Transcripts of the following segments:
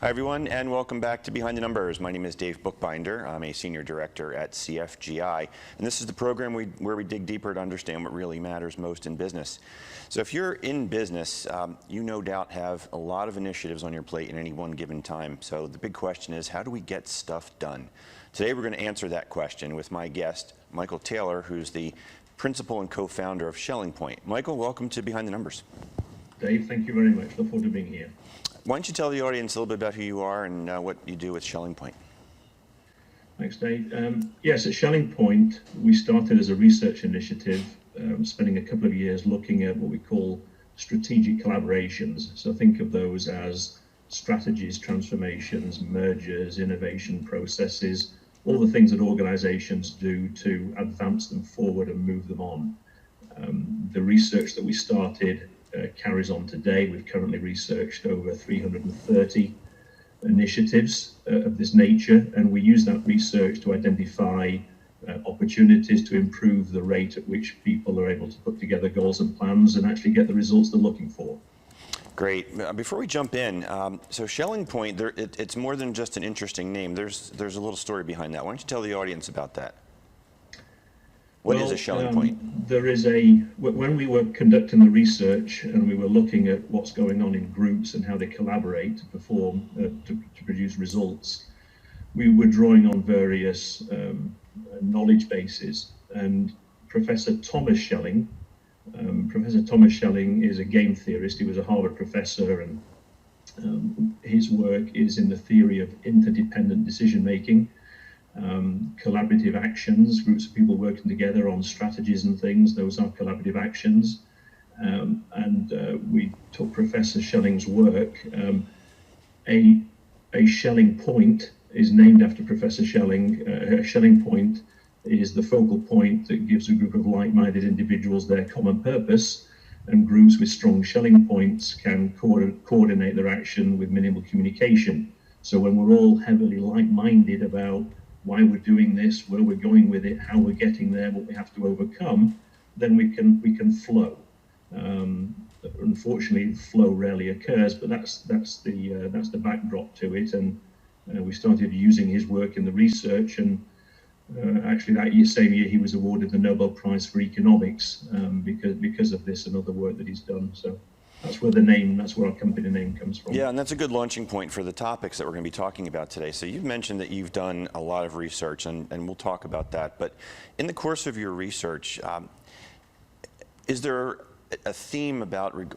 Hi everyone, and welcome back to Behind the Numbers. My name is Dave Bookbinder. I'm a Senior Director at CFGI, and this is the program where we dig deeper to understand what really matters most in business. So if you're in business, you no doubt have a lot of initiatives on your plate at any one given time. So the big question is, how do we get stuff done? Today we're going to answer that question with my guest, Michael Taylor, who's the principal and co-founder of SchellingPoint. Michael, welcome to Behind the Numbers. Dave, thank you very much. Look forward to being here. Why don't you tell the audience a little bit about who you are and what you do with SchellingPoint? Thanks, Dave. Yes, at SchellingPoint, we started as a research initiative, spending a couple of years looking at what we call strategic collaborations. So think of those as strategies, transformations, mergers, innovation processes, all the things that organizations do to advance them forward and move them on. The research that we started carries on today. We've currently researched over 330 initiatives of this nature, and we use that research to identify opportunities to improve the rate at which people are able to put together goals and plans and actually get the results they're looking for. Great. Before we jump in, so SchellingPoint, it's more than just an interesting name. There's a little story behind that. Why don't you tell the audience about that? What is a SchellingPoint? There is when we were conducting the research and we were looking at what's going on in groups and how they collaborate to perform, to produce results, we were drawing on various knowledge bases. And Professor Thomas Schelling is a game theorist. He was a Harvard professor, and his work is in the theory of interdependent decision making. Collaborative actions, groups of people working together on strategies and things, those are collaborative actions. We took Professor Schelling's work. A Schelling point is named after Professor Schelling. A Schelling point is the focal point that gives a group of like-minded individuals their common purpose, and groups with strong Schelling points can coordinate their action with minimal communication. So when we're all heavily like-minded about why we're doing this, where we're going with it, how we're getting there, what we have to overcome, then we can flow. Unfortunately, flow rarely occurs, but that's the backdrop to it. And we started using his work in the research, and actually that same year he was awarded the Nobel Prize for Economics because of this and other work that he's done. So that's where our company name comes from. Yeah, and that's a good launching point for the topics that we're going to be talking about today. So you've mentioned that you've done a lot of research, and we'll talk about that. But in the course of your research, is there a theme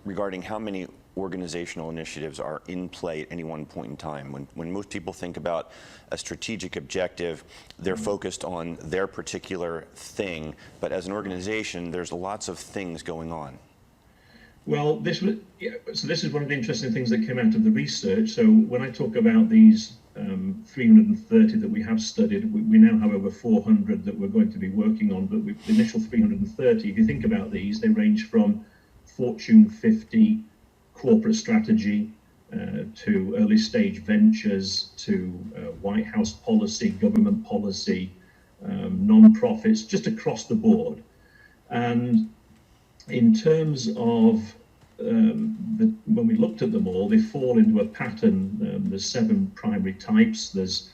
regarding how many organizational initiatives are in play at any one point in time? When most people think about a strategic objective, they're focused on their particular thing. But as an organization, there's lots of things going on. Well, this is one of the interesting things that came out of the research. So when I talk about these 330 that we have studied, we now have over 400 that we're going to be working on. But the initial 330, if you think about these, they range from Fortune 50 corporate strategy to early stage ventures to White House policy, government policy, non-profits, just across the board. And in terms of when we looked at them all, they fall into a pattern. There's 7 primary types. There's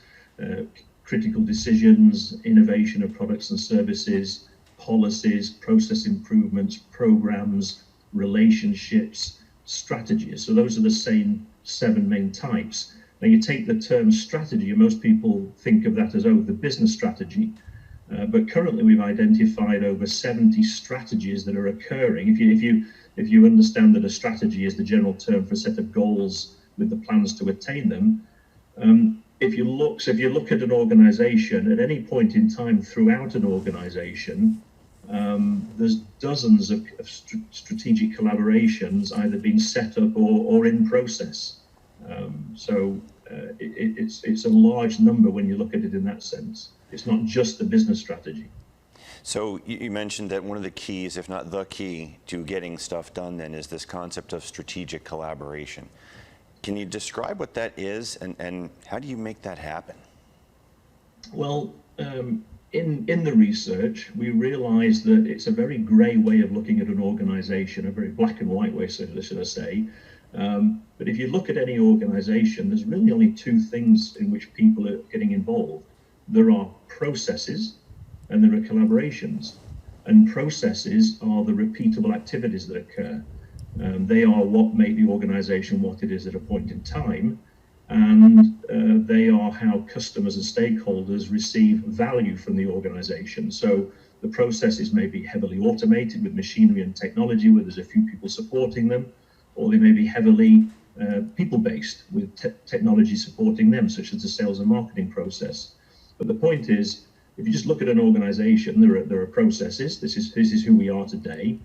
critical decisions, innovation of products and services, policies, process improvements, programs, relationships, strategies. So those are the same 7 main types. Now you take the term strategy, and most people think of that as, the business strategy. But currently we've identified over 70 strategies that are occurring. If you understand that a strategy is the general term for a set of goals with the plans to attain them, if you look at an organization at any point in time throughout an organization, there's dozens of strategic collaborations either being set up or in process. It's a large number when you look at it in that sense. It's not just the business strategy. So you mentioned that one of the keys, if not the key, to getting stuff done then is this concept of strategic collaboration. Can you describe what that is, and how do you make that happen? Well, in the research, we realized that it's a very gray way of looking at an organization, a very black and white way, should I say. But if you look at any organization, there's really only two things in which people are getting involved. There are processes and there are collaborations. And processes are the repeatable activities that occur. They are what make the organization what it is at a point in time. And they are how customers and stakeholders receive value from the organization. So the processes may be heavily automated with machinery and technology where there's a few people supporting them, or they may be heavily people-based with technology supporting them, such as the sales and marketing process. But the point is, if you just look at an organization, there are processes. This is who we are today.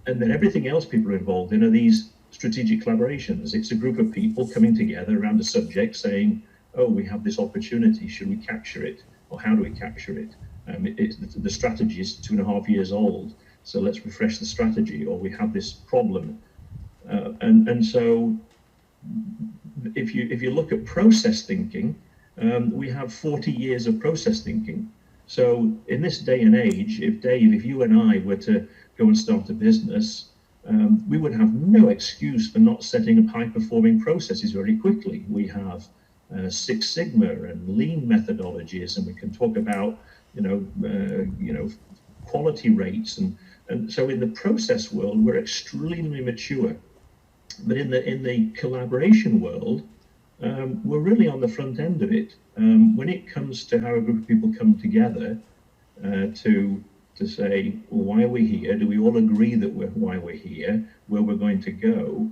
And then everything else people are involved in are these strategic collaborations. It's a group of people coming together around a subject saying, oh, we have this opportunity, should we capture it? Or how do we capture it? The strategy is 2.5 years old, so let's refresh the strategy. Or we have this problem. And so if you look at process thinking, we have 40 years of process thinking. So in this day and age, if you and I were to go and start a business, we would have no excuse for not setting up high-performing processes very quickly. We have Six Sigma and lean methodologies, and we can talk about quality rates, and so in the process world we're extremely mature. But in the collaboration world, we're really on the front end of it. When it comes to how a group of people come together to say, well, why are we here? Do we all agree that why we're here, where we're going to go?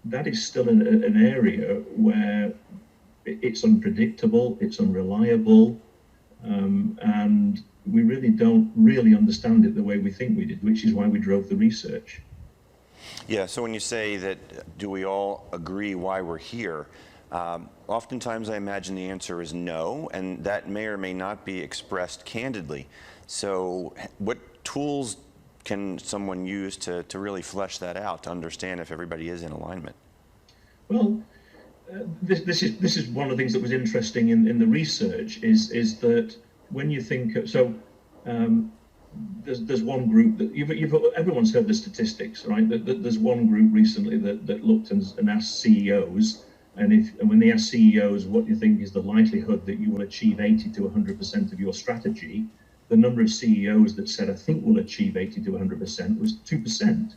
That is still an area where it's unpredictable, it's unreliable, and we really don't really understand it the way we think we did, which is why we drove the research. Yeah, so when you say that, do we all agree why we're here? Oftentimes I imagine the answer is no, and that may or may not be expressed candidly. So what tools can someone use to really flesh that out, to understand if everybody is in alignment? Well, this is one of the things that was interesting in the research is that when you think of, so there's one group that everyone's heard the statistics, right? There's one group recently that looked and asked CEOs, and when they asked CEOs what you think is the likelihood that you will achieve 80 to 100% of your strategy, the number of CEOs that said I think we'll achieve 80 to 100% was 2%.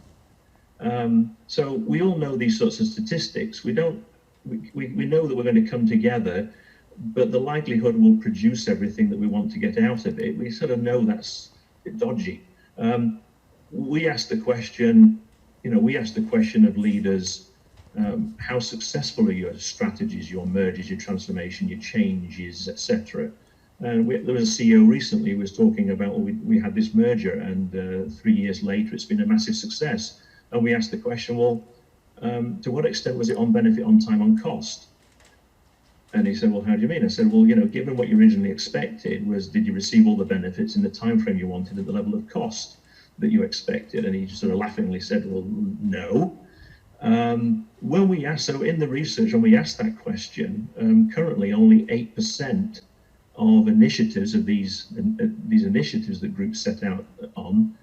So we all know these sorts of statistics. We know that we're going to come together, but the likelihood we'll produce everything that we want to get out of it, we sort of know that's a bit dodgy. We asked the question, of leaders, how successful are your strategies, your mergers, your transformation, your changes, etc. And there was a CEO recently who was talking about, well, we had this merger, and 3 years later it's been a massive success. And we asked the question, well, to what extent was it on benefit, on time, on cost? And he said, well, how do you mean? I said, well, given what you originally expected, did you receive all the benefits in the time frame you wanted at the level of cost that you expected? And he just sort of laughingly said, well, no. When we asked, so in the research, when we asked that question, currently only 8% of initiatives of these initiatives that groups set out on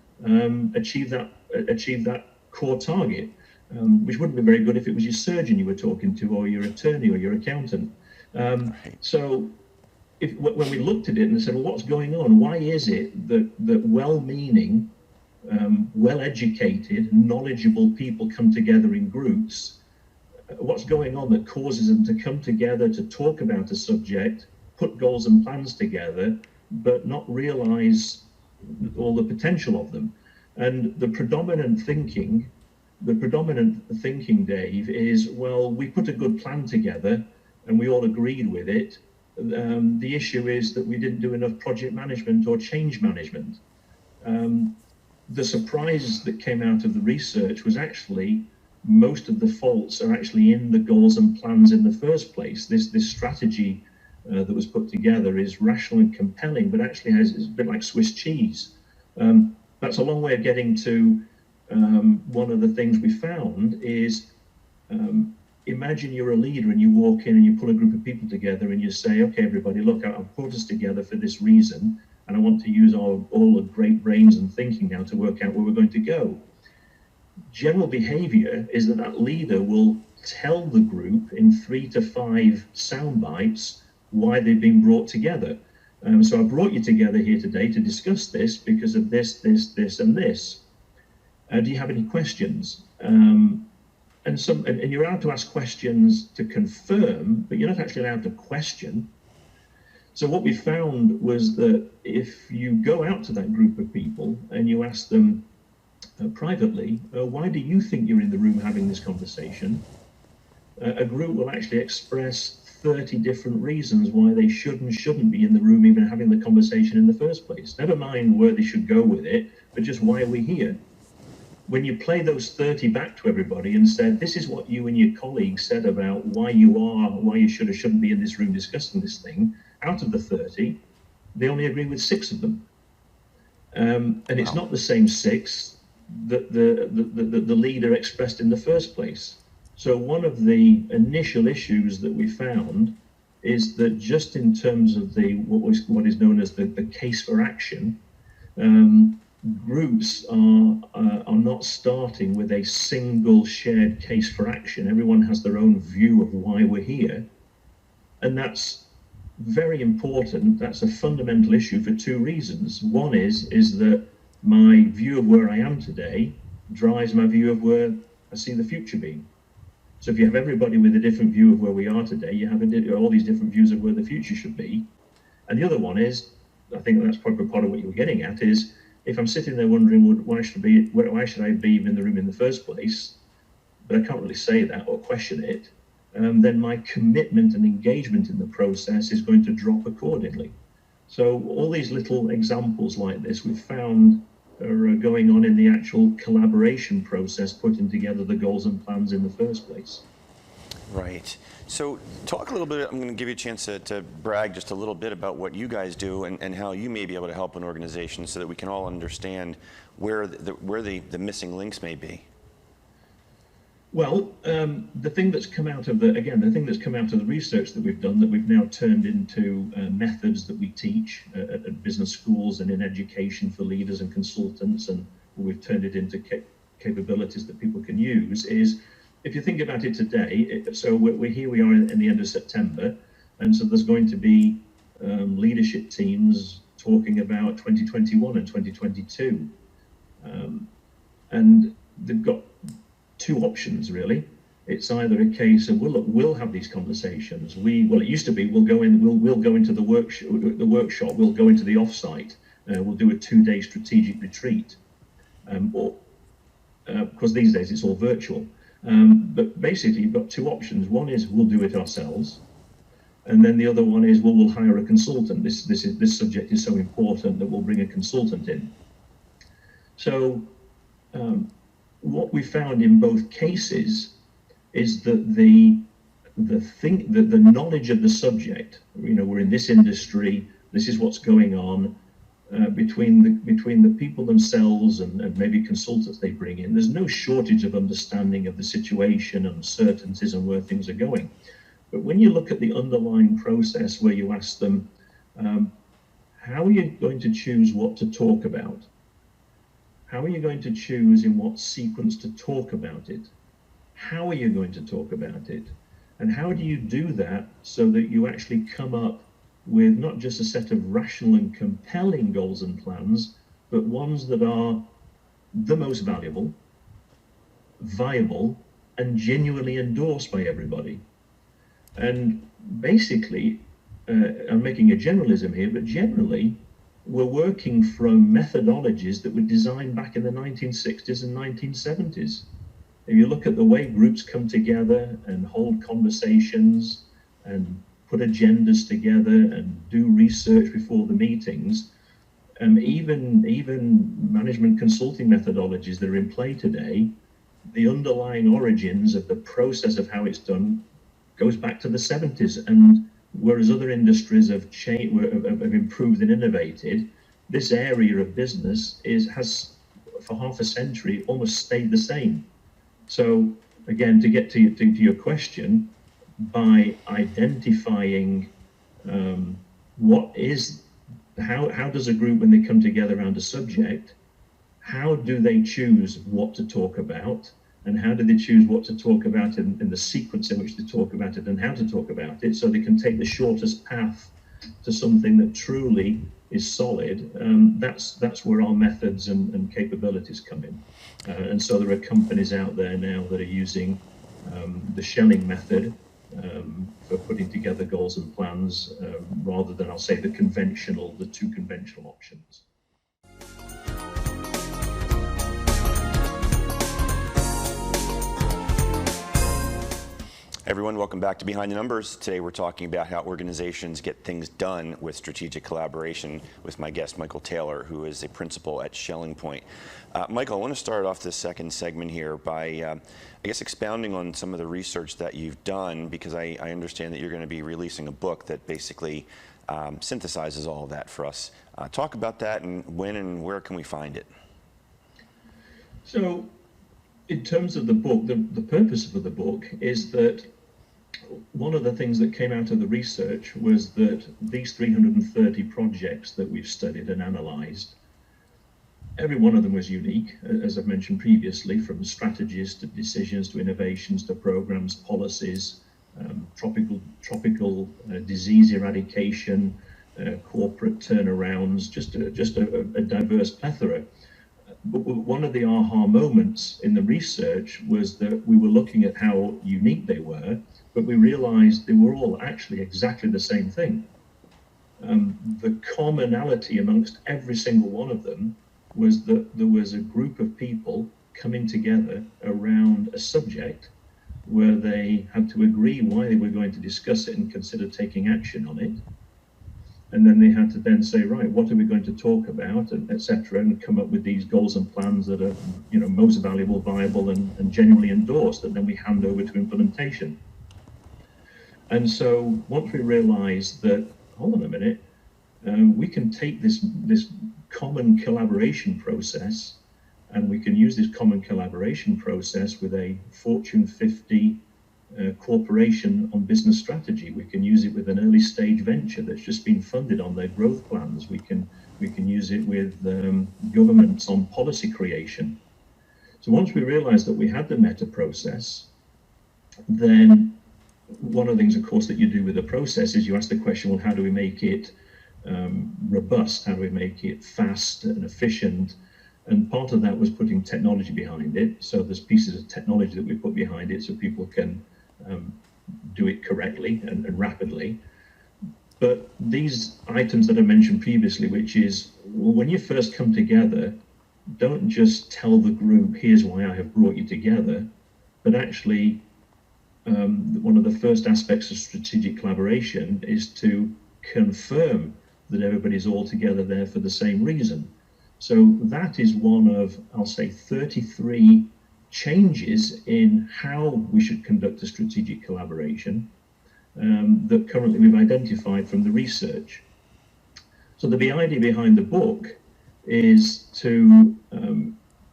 achieve that core target, which wouldn't be very good if it was your surgeon you were talking to, or your attorney, or your accountant. So when we looked at it and said, well, what's going on? Why is it that well-meaning, well-educated, knowledgeable people come together in groups? What's going on that causes them to come together to talk about a subject, put goals and plans together, but not realize all the potential of them? And the predominant thinking, Dave, is, well, we put a good plan together and we all agreed with it. The issue is that we didn't do enough project management or change management. The surprise that came out of the research was actually most of the faults are actually in the goals and plans in the first place. This strategy that was put together is rational and compelling, but actually it's a bit like Swiss cheese. That's a long way of getting to one of the things we found is, imagine you're a leader and you walk in and you pull a group of people together and you say, okay, everybody, look, I've put us together for this reason, and I want to use all the great brains and thinking now to work out where we're going to go. general behavior is that that leader will tell the group in 3 to 5 sound bites why they've been brought together. So I brought you together here today to discuss this because of this, this, this, and this. Do you have any questions? And you're allowed to ask questions to confirm, but you're not actually allowed to question. So what we found was that if you go out to that group of people and you ask them privately, why do you think you're in the room having this conversation? A group will actually express 30 different reasons why they should and shouldn't be in the room even having the conversation in the first place. Never mind where they should go with it, but just why are we here? When you play those 30 back to everybody and said, this is what you and your colleagues said about why you should or shouldn't be in this room discussing this thing, out of the 30, they only agree with 6 of them. And it's not the same 6 that the leader expressed in the first place. So one of the initial issues that we found is that just in terms of what is known as the case for action, groups are not starting with a single shared case for action. Everyone has their own view of why we're here, and that's very important. That's a fundamental issue for 2 reasons. One is that my view of where I am today drives my view of where I see the future being. So if you have everybody with a different view of where we are today, you have all these different views of where the future should be. And the other one is, I think that's probably part of what you were getting at, is if I'm sitting there wondering, why should I be in the room in the first place, but I can't really say that or question it, then my commitment and engagement in the process is going to drop accordingly. So all these little examples like this we've found are going on in the actual collaboration process, putting together the goals and plans in the first place. Right. So talk a little bit, I'm going to give you a chance to brag just a little bit about what you guys do and how you may be able to help an organization so that we can all understand where the missing links may be. Well, the thing that's come out of the research that we've done, that we've now turned into methods that we teach at business schools and in education for leaders and consultants, and we've turned it into capabilities that people can use, is if you think about it today, so here we are in the end of September, and so there's going to be leadership teams talking about 2021 and 2022. And they've got 2 options really. It's either a case of we'll have these conversations. It used to be we'll go into the workshop, we'll go into the offsite, we'll do a 2-day strategic retreat, or because these days it's all virtual. But basically you've got 2 options. One is we'll do it ourselves, and then the other one is we'll hire a consultant. This subject is so important that we'll bring a consultant in. So what we found in both cases is that the knowledge of the subject, we're in this industry, this is what's going on, between the people themselves and maybe consultants they bring in, there's no shortage of understanding of the situation and uncertainties and where things are going. But when you look at the underlying process where you ask them, how are you going to choose what to talk about? How are you going to choose in what sequence to talk about it? How are you going to talk about it? And how do you do that so that you actually come up with not just a set of rational and compelling goals and plans, but ones that are the most valuable, viable, and genuinely endorsed by everybody? And basically, I'm making a generalism here, but generally, we're working from methodologies that were designed back in the 1960s and 1970s. If you look at the way groups come together and hold conversations and put agendas together and do research before the meetings, even management consulting methodologies that are in play today, the underlying origins of the process of how it's done goes back to the 70s. And whereas other industries have improved and innovated, this area of business has for half a century almost stayed the same. So again, to get to your question, by identifying how does a group, when they come together around a subject, how do they choose what to talk about, and how do they choose what to talk about in the sequence in which they talk about it and how to talk about it, so they can take the shortest path to something that truly is solid. That's where our methods and capabilities come in. And so there are companies out there now that are using the Schelling method for putting together goals and plans, rather than, I'll say, the two conventional options. Everyone, welcome back to Behind the Numbers. Today we're talking about how organizations get things done with strategic collaboration with my guest, Michael Taylor, who is a principal at SchellingPoint. Michael, I want to start off this second segment here by, I guess, expounding on some of the research that you've done, because I understand that you're going to be releasing a book that basically synthesizes all of that for us. Talk about that, and when and where can we find it? So, in terms of the book, the purpose of the book is that one of the things that came out of the research was that these 330 projects that we've studied and analysed, every one of them was unique, as I've mentioned previously, from strategies to decisions to innovations to programs, policies, tropical disease eradication, corporate turnarounds, just a diverse plethora. But one of the aha moments in the research was that we were looking at how unique they were, but we realized they were all actually exactly the same thing. The commonality amongst every single one of them was that there was a group of people coming together around a subject where they had to agree why they were going to discuss it and consider taking action on it. And then they had to then say, right, what are we going to talk about, and etc., and come up with these goals and plans that are, most valuable, viable, and genuinely endorsed, and then we hand over to implementation. And so once we realized that, hold on a minute, we can take this common collaboration process, and we can use this common collaboration process with a Fortune 50 corporation on business strategy. We can use it with an early stage venture that's just been funded on their growth plans. We can use it with governments on policy creation. So once we realized that we had the meta process, then one of the things, of course, that you do with the process is you ask the question, well, how do we make it robust? How do we make it fast and efficient? And part of that was putting technology behind it. So there's pieces of technology that we put behind it so people can do it correctly and rapidly. But these items that I mentioned previously, which is, well, when you first come together, don't just tell the group, here's why I have brought you together, but actually one of the first aspects of strategic collaboration is to confirm that everybody's all together there for the same reason. So that is one of, I'll say, 33 changes in how we should conduct a strategic collaboration that currently we've identified from the research. So the idea behind the book is to,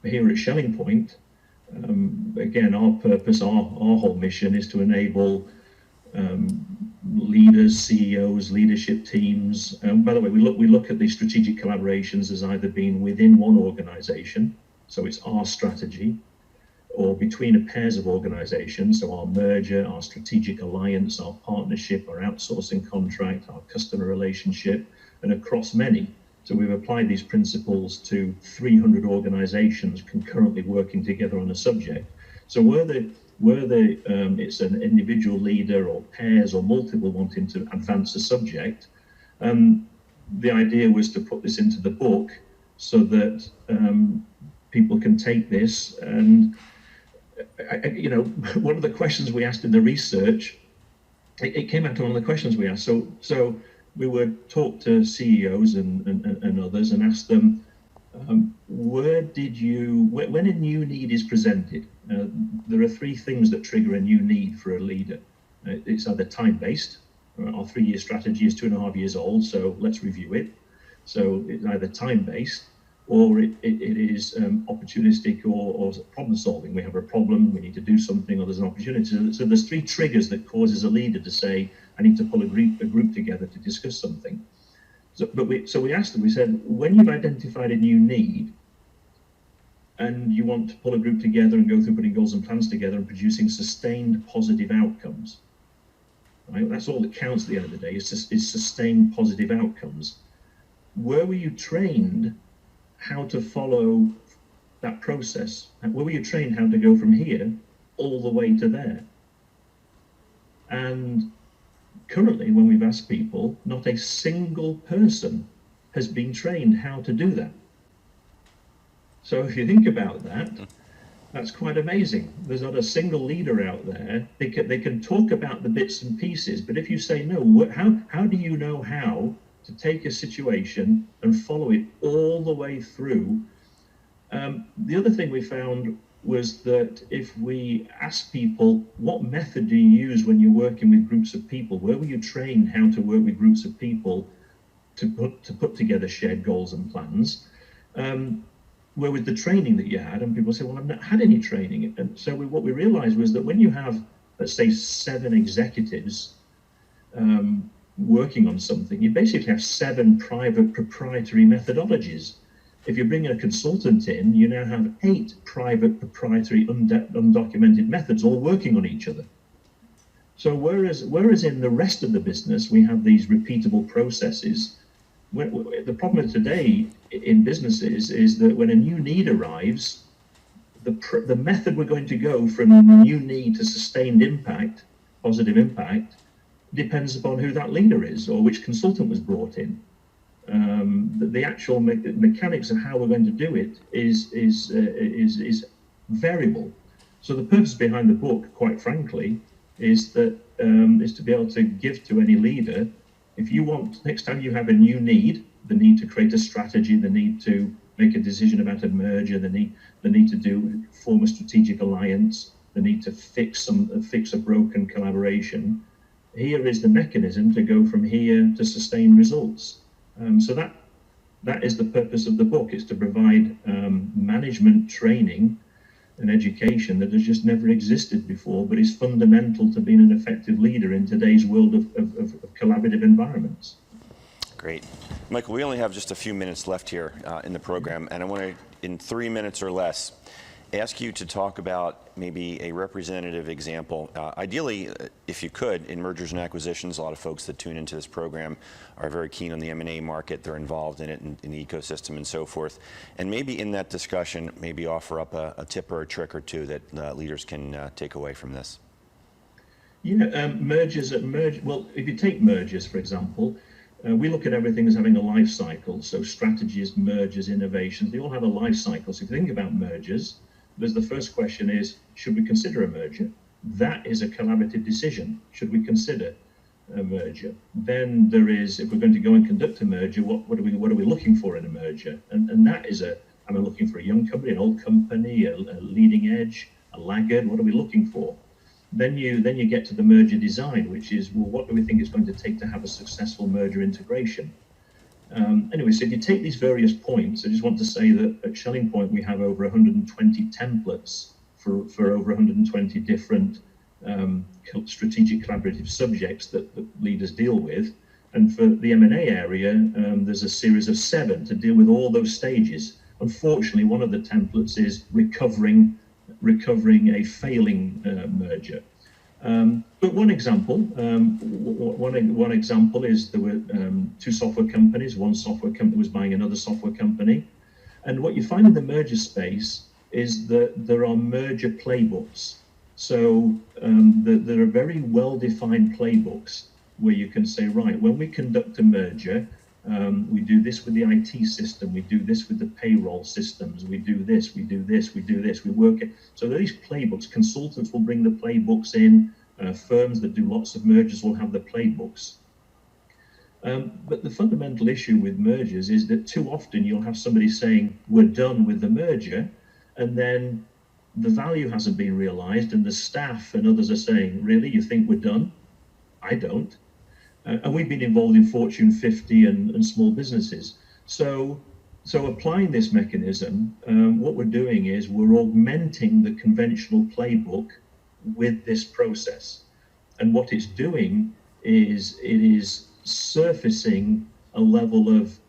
here at SchellingPoint, again, our purpose, our whole mission is to enable leaders, CEOs, leadership teams. By the way, we look at these strategic collaborations as either being within one organization, so it's our strategy, or between a pairs of organizations, so our merger, our strategic alliance, our partnership, our outsourcing contract, our customer relationship, and across many. So we've applied these principles to 300 organizations concurrently working together on a subject. So whether it's an individual leader or pairs or multiple wanting to advance a subject, the idea was to put this into the book so that people can take this. And one of the questions we asked in the research, it came out to one of the questions we asked. So we would talk to CEOs and others and ask them, when a new need is presented, there are three things that trigger a new need for a leader. It's either time-based. Our 3-year strategy is 2.5 years old, so let's review it. So it's either time-based, or it is opportunistic or problem solving. We have a problem, we need to do something, or there's an opportunity. So there's 3 triggers that causes a leader to say, I need to pull a group together to discuss something. So we asked them, we said, when you've identified a new need, and you want to pull a group together and go through putting goals and plans together and producing sustained positive outcomes. Right? That's all that counts at the end of the day, is sustained positive outcomes. Where were you trained how to follow that process? Where were you trained how to go from here all the way to there? And currently, when we've asked people, not a single person has been trained how to do that. So if you think about that, that's quite amazing. There's not a single leader out there. They can talk about the bits and pieces, but if you say, no, how do you know how to take a situation and follow it all the way through? The other thing we found was that if we ask people, what method do you use when you're working with groups of people? Where were you trained how to work with groups of people to put together shared goals and plans? Where with the training that you had? And people say, well, I've not had any training. And so what we realized was that when you have, let's say, 7 executives working on something, you basically have 7 private proprietary methodologies. If you bring a consultant in, you now have 8 private proprietary undocumented methods all working on each other. So whereas in the rest of the business, we have these repeatable processes, the problem today in businesses is that when a new need arrives, the method we're going to go from new need to sustained impact, positive impact, depends upon who that leader is or which consultant was brought in. The actual mechanics of how we're going to do it is variable. So the purpose behind the book, quite frankly, is to be able to give to any leader. If you want, next time you have a new need, the need to create a strategy, the need to make a decision about a merger, the need to form a strategic alliance, the need to fix a broken collaboration, here is the mechanism to go from here to sustain results. So that is the purpose of the book, is to provide management training and education that has just never existed before, but is fundamental to being an effective leader in today's world of collaborative environments. Great. Michael, we only have just a few minutes left here in the program, and I want to, in 3 minutes or less, ask you to talk about maybe a representative example. Ideally, if you could, in mergers and acquisitions, a lot of folks that tune into this program are very keen on the M&A market. They're involved in it, in the ecosystem and so forth. And maybe in that discussion, maybe offer up a tip or a trick or two that leaders can take away from this. Yeah, well, if you take mergers, for example, we look at everything as having a life cycle. So strategies, mergers, innovations, they all have a life cycle. So if you think about mergers, the first question is, should we consider a merger? That is a collaborative decision. Should we consider a merger? Then there is, if we're going to go and conduct a merger, what are we looking for in a merger? And that is am I looking for a young company, an old company, a leading edge, a laggard? What are we looking for? Then you get to the merger design, which is, well, what do we think it's going to take to have a successful merger integration? Anyway, so if you take these various points, I just want to say that at SchellingPoint we have over 120 templates for over 120 different strategic collaborative subjects that leaders deal with. And for the M&A area, there's a series of 7 to deal with all those stages. Unfortunately, one of the templates is recovering a failing merger. But one example is there were 2 software companies. One software company was buying another software company. And what you find in the merger space is that there are merger playbooks. So there are very well-defined playbooks where you can say, right, when we conduct a merger, we do this with the IT system, we do this with the payroll systems, we do this, we do this, we do this, we work it. So there are these playbooks. Consultants will bring the playbooks in. Firms that do lots of mergers will have the playbooks. But the fundamental issue with mergers is that too often you'll have somebody saying, we're done with the merger, and then the value hasn't been realized, and the staff and others are saying, really, you think we're done? I don't. And we've been involved in Fortune 50 and small businesses. So applying this mechanism, what we're doing is we're augmenting the conventional playbook with this process. And what it's doing is it is surfacing a level of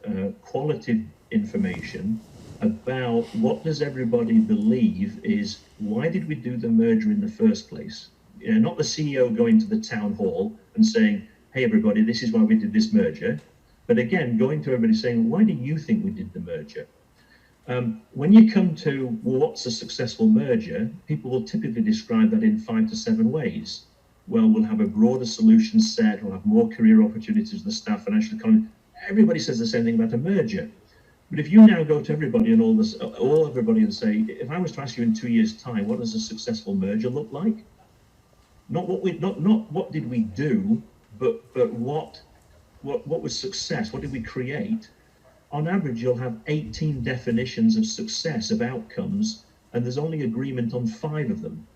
qualitative information about what does everybody believe is, why did we do the merger in the first place? You know, not the CEO going to the town hall and saying, hey, everybody, this is why we did this merger. But again, going to everybody saying, why do you think we did the merger? When you come to, well, what's a successful merger, people will typically describe that in 5 to 7 ways. Well, we'll have a broader solution set, we'll have more career opportunities for the staff, financial economy. Everybody says the same thing about a merger. But if you now go to everybody and all everybody and say, if I was to ask you in 2 years' time, what does a successful merger look like? Not what did we do, but what was success? What did we create? On average, you'll have 18 definitions of success, of outcomes, and there's only agreement on 5 of them.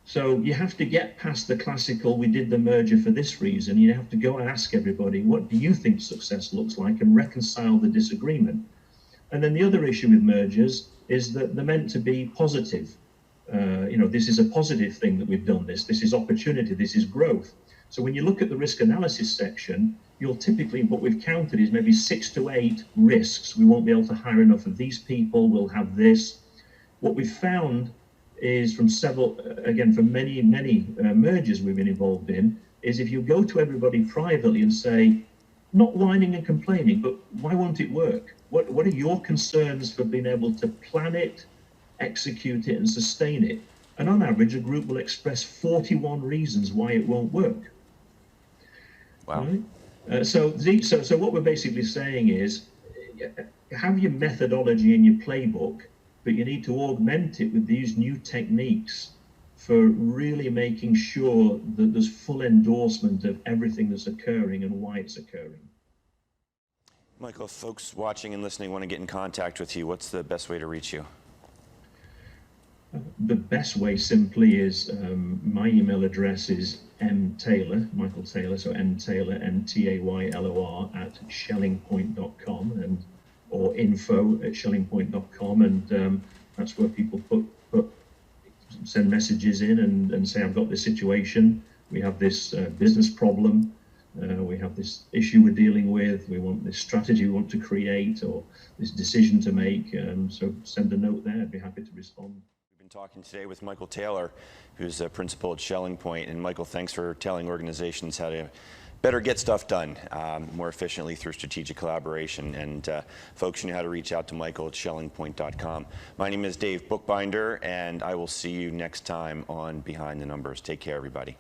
So you have to get past the classical, we did the merger for this reason. You have to go and ask everybody, what do you think success looks like, and reconcile the disagreement. And then the other issue with mergers is that they're meant to be positive. You know, this is a positive thing that we've done this. This is opportunity, this is growth. So when you look at the risk analysis section, you'll typically, what we've counted is maybe 6 to 8 risks. We won't be able to hire enough of these people, we'll have this. What we've found is from several, again, from many mergers we've been involved in, is if you go to everybody privately and say, not whining and complaining, but why won't it work? What are your concerns for being able to plan it, execute it, and sustain it? And on average, a group will express 41 reasons why it won't work. Wow. Right? So what we're basically saying is, have your methodology in your playbook, but you need to augment it with these new techniques for really making sure that there's full endorsement of everything that's occurring and why it's occurring. Michael, if folks watching and listening want to get in contact with you, what's the best way to reach you? The best way simply is, my email address is mtaylor, Michael Taylor, so mtaylor, MTAYLOR @schellingpoint.com, and or info@schellingpoint.com, and that's where people send messages in and say, I've got this situation, we have this business problem, we have this issue we're dealing with, we want this strategy we want to create, or this decision to make, so send a note there, I'd be happy to respond. We've been talking today with Michael Taylor, who's a principal at SchellingPoint. And Michael, thanks for telling organizations how to better get stuff done more efficiently through strategic collaboration. And folks, you know how to reach out to Michael at SchellingPoint.com. My name is Dave Bookbinder, and I will see you next time on Behind the Numbers. Take care, everybody.